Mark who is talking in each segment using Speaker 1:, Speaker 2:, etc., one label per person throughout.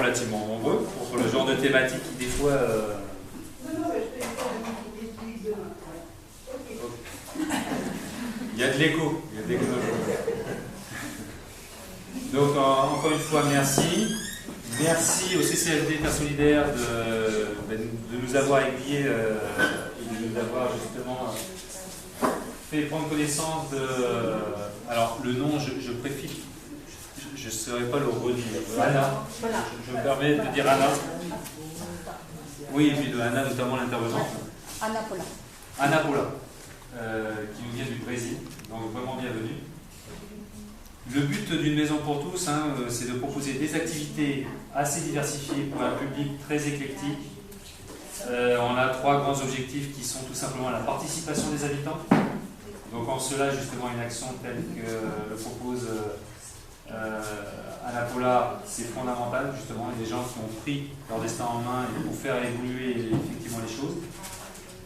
Speaker 1: relativement nombreux pour le genre de thématique qui des fois... Il y a de l'écho. Donc encore une fois, merci. Merci au CCFD Terre Solidaire de nous avoir aiguillés et de nous avoir justement fait prendre connaissance de... Alors le nom, je préfère, je ne saurais pas le redire. Anna, je me permets de dire Anna. Oui, et puis de Anna, notamment l'intervenante. Anna Paula, qui nous vient du Brésil, donc vraiment bienvenue. Le but d'une maison pour tous, c'est de proposer des activités assez diversifiées pour un public très éclectique. On a 3 grands objectifs qui sont tout simplement la participation des habitants. Donc en cela, justement, une action telle que le propose Anna Paula, c'est fondamental, justement. Il y a des gens qui ont pris leur destin en main et pour faire évoluer effectivement les choses.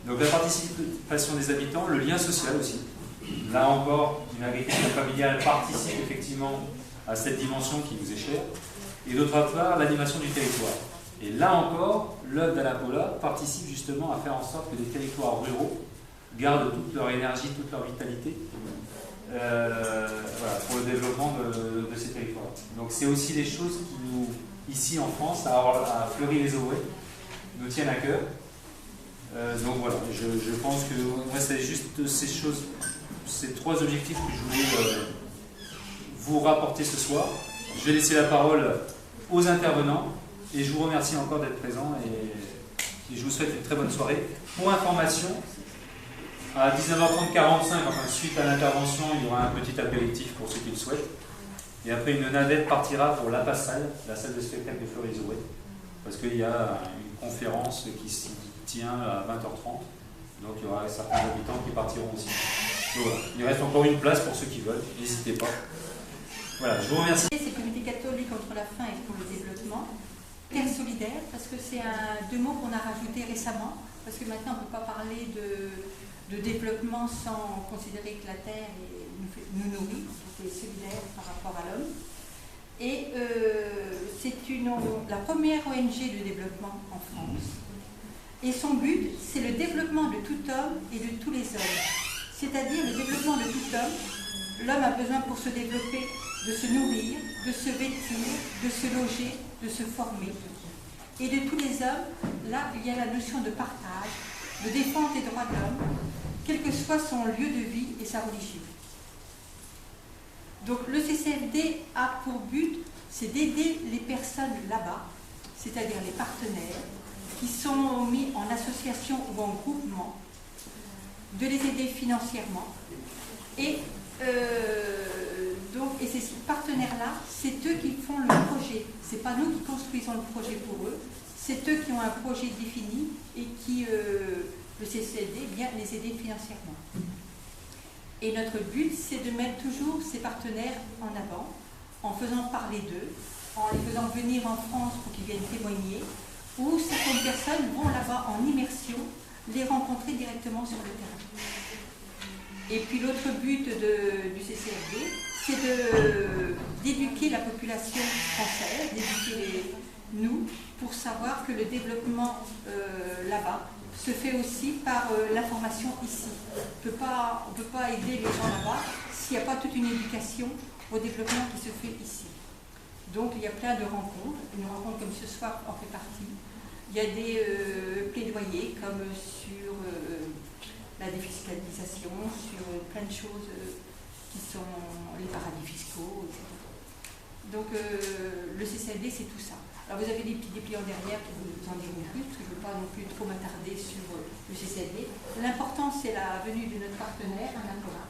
Speaker 1: Donc la participation des habitants, le lien social aussi. Là encore, une agriculture familiale participe effectivement à cette dimension qui vous est chère. Et d'autre part, l'animation du territoire. Et là encore, l'œuvre d'Anna Paula participe justement à faire en sorte que les territoires ruraux gardent toute leur énergie, toute leur vitalité voilà, pour le développement de ces territoires. Donc c'est aussi des choses qui nous, ici en France, à Fleury-les-Aubrais, nous tiennent à cœur. Donc voilà, je pense que moi c'est juste ces choses, ces 3 objectifs que je voulais vous rapporter ce soir. Je vais laisser la parole aux intervenants et je vous remercie encore d'être présents et je vous souhaite une très bonne soirée. Pour information, à 19h30, 45, enfin suite à l'intervention, il y aura un petit apéritif pour ceux qui le souhaitent. Et après, une navette partira pour la salle de spectacle de Fleury-les-Aubrais, parce qu'il y a une conférence qui se tient à 20h30. Donc il y aura certains habitants qui partiront aussi. Donc, voilà. Il reste encore une place pour ceux qui veulent, n'hésitez pas. Voilà, je vous remercie.
Speaker 2: C'est Comité catholique contre la faim et pour le développement. Terre solidaire, parce que c'est 2 mots qu'on a rajoutés récemment, parce que maintenant on ne peut pas parler de développement sans considérer que la terre nous nourrit, donc est solidaire par rapport à l'homme. Et c'est la première ONG de développement en France. Et son but, c'est le développement de tout homme et de tous les hommes. C'est-à-dire le développement de tout homme. L'homme a besoin pour se développer de se nourrir, de se vêtir, de se loger, de se former. Et de tous les hommes, là, il y a la notion de partage, de défense des droits de l'homme, quel que soit son lieu de vie et sa religion. Donc le CCFD a pour but, c'est d'aider les personnes là-bas, c'est-à-dire les partenaires, qui sont mis en association ou en groupement, de les aider financièrement. Et ces partenaires-là, c'est eux qui font le projet. Ce n'est pas nous qui construisons le projet pour eux, c'est eux qui ont un projet défini et qui, le CCFD, vient les aider financièrement. Et notre but, c'est de mettre toujours ces partenaires en avant, en faisant parler d'eux, en les faisant venir en France pour qu'ils viennent témoigner, ou certaines personnes vont là-bas en immersion, les rencontrer directement sur le terrain. Et puis l'autre but du CCFD, c'est d'éduquer la population française, d'éduquer nous, pour savoir que le développement là-bas se fait aussi par l'information ici. On ne peut pas aider les gens là-bas s'il n'y a pas toute une éducation au développement qui se fait ici. Donc il y a plein de rencontres, une rencontre comme ce soir en fait partie. Il y a des plaidoyers comme sur la défiscalisation, sur plein de choses qui sont les paradis fiscaux, etc. Donc le CCFD, c'est tout ça. Alors vous avez des petits dépliants derrière qui vous en diront plus, parce que je ne veux pas non plus trop m'attarder sur le CCFD. L'important, c'est la venue de notre partenaire, Anna Paula,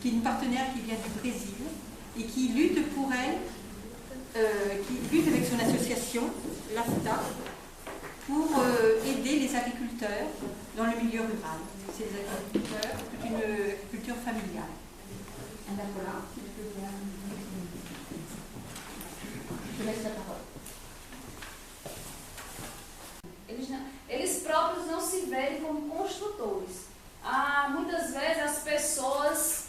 Speaker 2: qui est une partenaire qui vient du Brésil et qui lutte pour elle, qui lutte avec son association, l'AFTA, pour aider les agriculteurs dans le milieu rural. C'est les agriculteurs, toute une agriculture familiale. Anna Paula, si je peux bien. Je te laisse la parole.
Speaker 3: Eles próprios não se veem como construtores. Muitas vezes as pessoas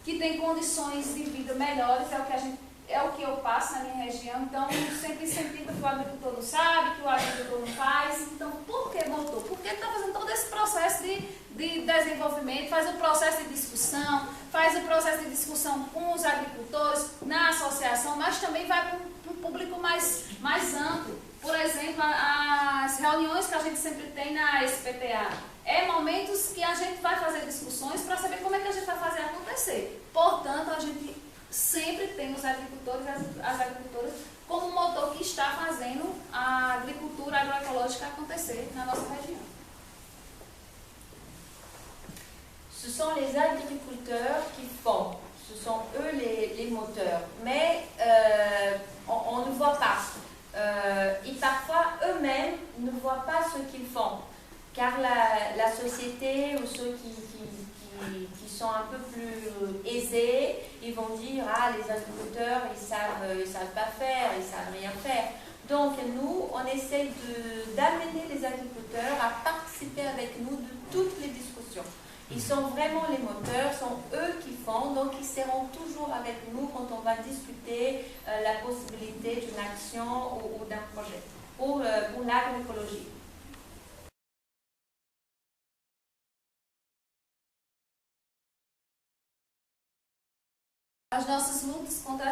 Speaker 3: que têm condições de vida melhores, é o que a gente é o que eu passo na minha região, então sempre incentivo que o agricultor não sabe, que o agricultor não faz. Então, por que voltou? Porque está fazendo todo esse processo de desenvolvimento, faz o processo de discussão, faz o processo de discussão com os agricultores, na associação, mas também vai para um público mais amplo. Por exemplo, as reuniões que a gente sempre tem na SPTA, é momentos que a gente vai fazer discussões para saber como é que a gente vai fazer acontecer. Portanto, a gente sempre tem os agricultores e as agricultoras como motor que está fazendo a agricultura agroecológica acontecer na nossa região.
Speaker 4: Ce sont les agriculteurs qui font, ce sont eux les moteurs, mais on ne voit pas. Et parfois, eux-mêmes ne voient pas ce qu'ils font, car la société ou ceux qui sont un peu plus aisés, ils vont dire « Ah, les agriculteurs, ils savent pas faire, ils savent rien faire ». Donc nous, on essaye d'amener les agriculteurs à participer avec nous de toutes les discussions. Ils sont vraiment les moteurs, sont eux qui font, donc ils seront toujours avec nous quand on va discuter la possibilité d'une action ou d'un projet pour l'agroécologie.
Speaker 3: As nossas lutas contra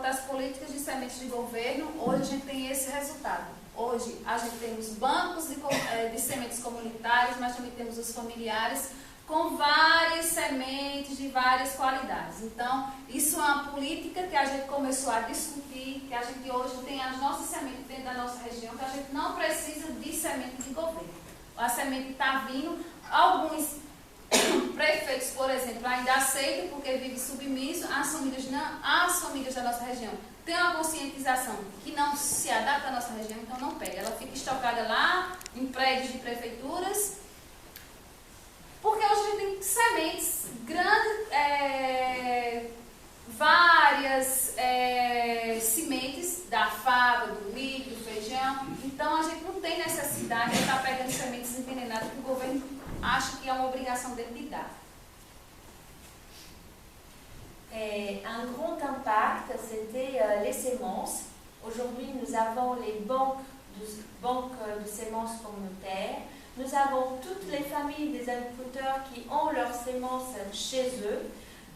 Speaker 3: as políticas de sementes de governo, hoje a gente tem esse resultado. Hoje a gente tem os bancos de sementes comunitárias, mas também temos os familiares com várias sementes de várias qualidades. Então, isso é uma política que a gente começou a discutir, que a gente hoje tem as nossas sementes dentro da nossa região, que a gente não precisa de semente de governo. A semente está vindo, alguns prefeitos, por exemplo, ainda aceitam porque vivem submisso, as famílias da nossa região têm uma conscientização que não se adapta à nossa região, então não pega. Ela fica estocada lá em prédios de prefeituras, porque hoje a gente tem sementes grandes, várias sementes da fava, do milho, do feijão, então a gente não tem necessidade de estar pegando sementes envenenadas que o governo acha que é uma obrigação dele de dar.
Speaker 4: Un grand impact, c'était les semences. Aujourd'hui, nous avons les banques de semences communautaires. Nous avons toutes les familles des agriculteurs qui ont leurs semences chez eux.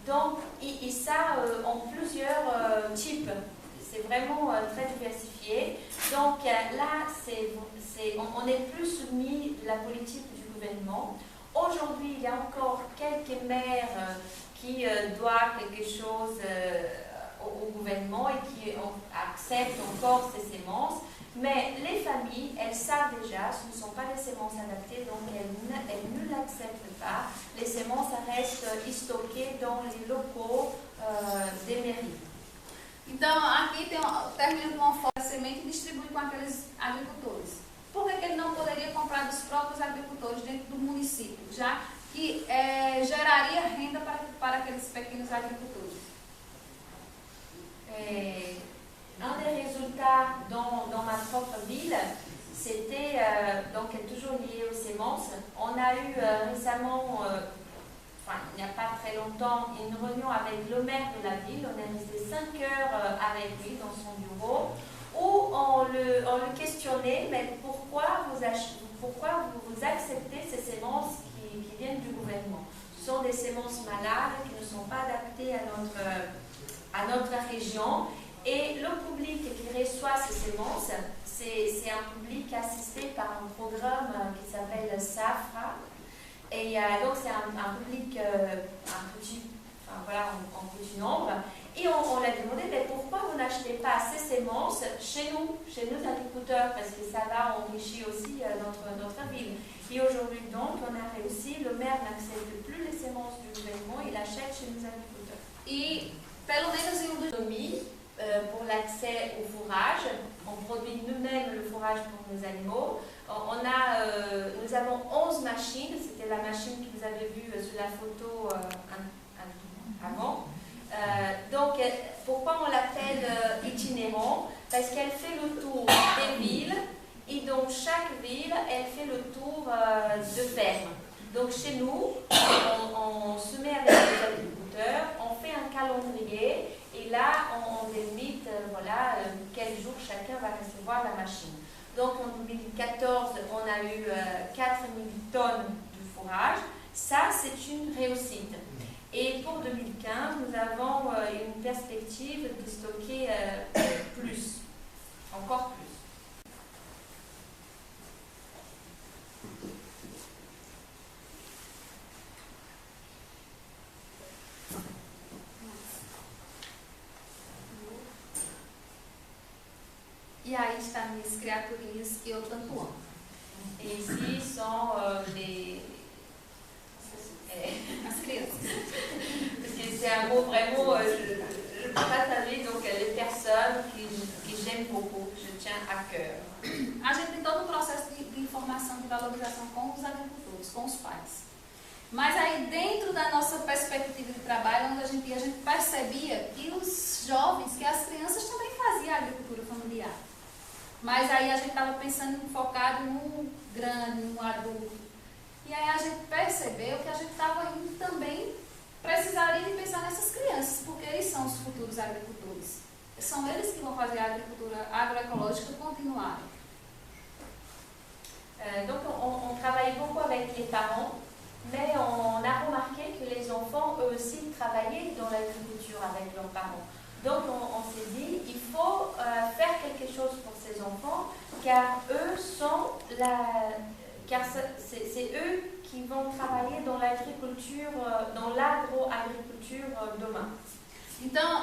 Speaker 4: Donc, et ça en plusieurs types. C'est vraiment très diversifié. Donc là, on n'est plus soumis à la politique du gouvernement. Aujourd'hui, il y a encore quelques maires qui doivent quelque chose au gouvernement et qui acceptent encore ces semences. Mais les familles, elles savent déjà, ce ne sont pas des semences adaptées, donc elles ne l'acceptent pas. Les semences restent stockées dans les locaux des mairies.
Speaker 3: Então, aqui termina de uma forma a semente e distribui com aqueles agricultores. Por que ele não poderia comprar dos próprios agricultores dentro do município, já que geraria renda para aqueles pequenos agricultores?
Speaker 4: Un des résultats dans ma propre ville, c'était, donc toujours lié aux semences, on a eu récemment, il n'y a pas très longtemps, une réunion avec le maire de la ville. On est resté 5 heures avec lui dans son bureau, où on le questionnait, mais pourquoi vous acceptez ces semences qui viennent du gouvernement? Ce sont des semences malades qui ne sont pas adaptées à notre région. Et le public qui reçoit ces semences, c'est un public assisté par un programme qui s'appelle SAFRA. Et donc c'est un public en petit nombre. Et on l'a demandé, mais pourquoi vous n'achetez pas ces semences chez nous agriculteurs, parce que ça va enrichir aussi notre ville. Et aujourd'hui donc, on a réussi, le maire n'accepte plus les semences du gouvernement, il achète chez nos agriculteurs.
Speaker 3: Et pelo menos em
Speaker 4: d'autonomie pour l'accès au fourrage, on produit nous-mêmes le fourrage pour nos animaux. Nous avons 11 machines, c'était la machine que vous avez vue sur la photo avant. Donc, pourquoi on l'appelle itinérant? Parce qu'elle fait le tour des villes et dans chaque ville, elle fait le tour de ferme. Donc, chez nous, on se met avec les agriculteurs, on fait un calendrier et et là, on délimite voilà, quel jour chacun va recevoir la machine. Donc en 2014, on a eu 4000 tonnes de fourrage. Ça, c'est une réussite. Et pour 2015, nous avons une perspective de stocker plus, encore plus.
Speaker 3: E aí está minhas criaturinhas que eu tanto amo.
Speaker 4: Et ici sont
Speaker 3: As crianças.
Speaker 4: c'est un mot vraiment, je ne peux pas traduire, donc les personnes que j'aime beaucoup, je tiens à cœur.
Speaker 3: A gente tem todo um processo de informação, de valorização com os agricultores, com os pais. Mas aí dentro da nossa perspectiva de trabalho, onde a gente percebia que os jovens, que as crianças também faziam agricultura familiar. Mas aí a gente estava pensando focado no grande, no adulto. E aí a gente percebeu que a gente estava indo também, precisaria de pensar nessas crianças, porque eles são os futuros agricultores. São eles que vão fazer a agricultura agroecológica continuar.
Speaker 4: Donc on travaille beaucoup avec les parents, mais on a remarqué que les enfants, eux aussi, travaillaient dans l'agriculture avec leurs parents. Donc on s'est dit, il faut faire quelque chose pour ces enfants, car eux sont car c'est eux qui vont travailler dans l'agriculture, dans l'agro-agriculture demain.
Speaker 3: Então,